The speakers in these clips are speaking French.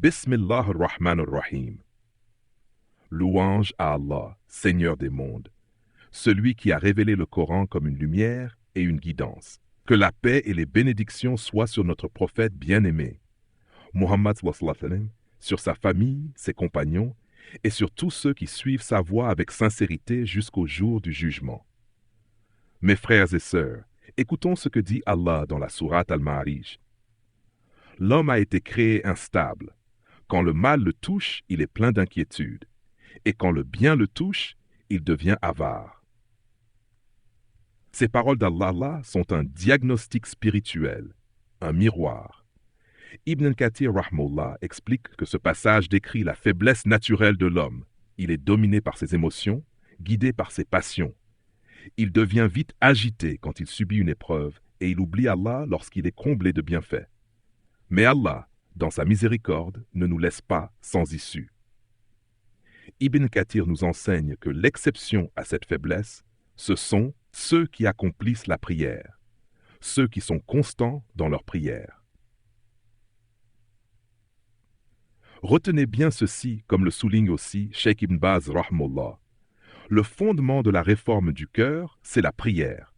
Bismillah ar-Rahman ar-Rahim. Louange à Allah, Seigneur des mondes, celui qui a révélé le Coran comme une lumière et une guidance. Que la paix et les bénédictions soient sur notre prophète bien-aimé, Muhammad sallallahu alayhi wa sallam, sur sa famille, ses compagnons, et sur tous ceux qui suivent sa voie avec sincérité jusqu'au jour du jugement. Mes frères et sœurs, écoutons ce que dit Allah dans la sourate Al-Ma'arij. L'homme a été créé instable. Quand le mal le touche, il est plein d'inquiétude. Et quand le bien le touche, il devient avare. Ces paroles d'Allah sont un diagnostic spirituel, un miroir. Ibn Kathir Rahmullah explique que ce passage décrit la faiblesse naturelle de l'homme. Il est dominé par ses émotions, guidé par ses passions. Il devient vite agité quand il subit une épreuve et il oublie Allah lorsqu'il est comblé de bienfaits. Mais Allah, dans sa miséricorde, ne nous laisse pas sans issue. Ibn Kathir nous enseigne que l'exception à cette faiblesse, ce sont ceux qui accomplissent la prière, ceux qui sont constants dans leur prière. Retenez bien ceci, comme le souligne aussi Cheikh Ibn Baz Rahmullah. Le fondement de la réforme du cœur, c'est la prière.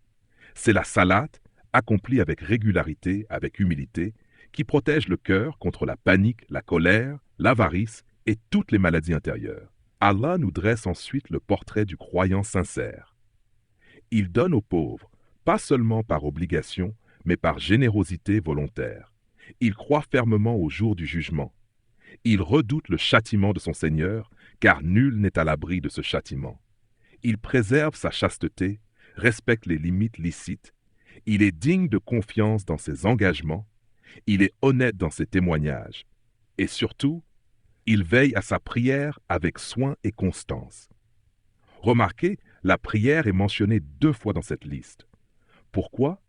C'est la salate, accomplie avec régularité, avec humilité, qui protège le cœur contre la panique, la colère, l'avarice et toutes les maladies intérieures. Allah nous dresse ensuite le portrait du croyant sincère. Il donne aux pauvres, pas seulement par obligation, mais par générosité volontaire. Il croit fermement au jour du jugement. Il redoute le châtiment de son Seigneur, car nul n'est à l'abri de ce châtiment. Il préserve sa chasteté, respecte les limites licites. Il est digne de confiance dans ses engagements. Il est honnête dans ses témoignages. Et surtout, il veille à sa prière avec soin et constance. Remarquez, la prière est mentionnée 2 fois dans cette liste. Pourquoi?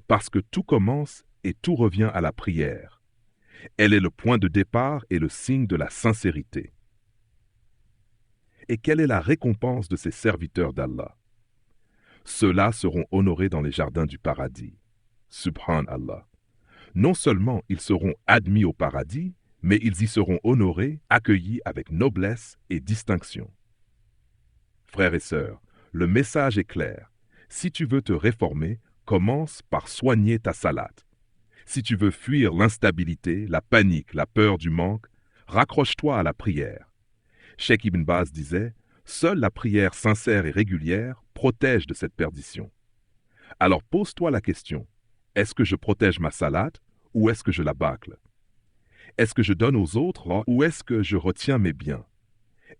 Parce que tout commence et tout revient à la prière. Elle est le point de départ et le signe de la sincérité. Et quelle est la récompense de ces serviteurs d'Allah? Ceux-là seront honorés dans les jardins du paradis. Subhanallah. Non seulement ils seront admis au paradis, mais ils y seront honorés, accueillis avec noblesse et distinction. Frères et sœurs, le message est clair. Si tu veux te réformer, commence par soigner ta salate. Si tu veux fuir l'instabilité, la panique, la peur du manque, raccroche-toi à la prière. Cheikh Ibn Baz disait, seule la prière sincère et régulière protège de cette perdition. Alors pose-toi la question, est-ce que je protège ma salate ou est-ce que je la bâcle? Est-ce que je donne aux autres ou est-ce que je retiens mes biens?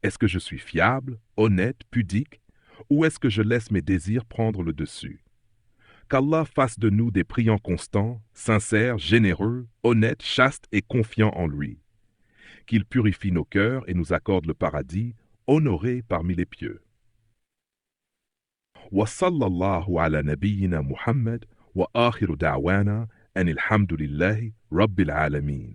Est-ce que je suis fiable, honnête, pudique ou est-ce que je laisse mes désirs prendre le dessus? Qu'Allah fasse de nous des priants constants, sincères, généreux, honnêtes, chastes et confiants en lui. Qu'il purifie nos cœurs et nous accorde le paradis, honoré parmi les pieux. Wa sallallahu ala nabiyyina Muhammad wa akhiru da'wana anil hamdulillahi rabbil alamin.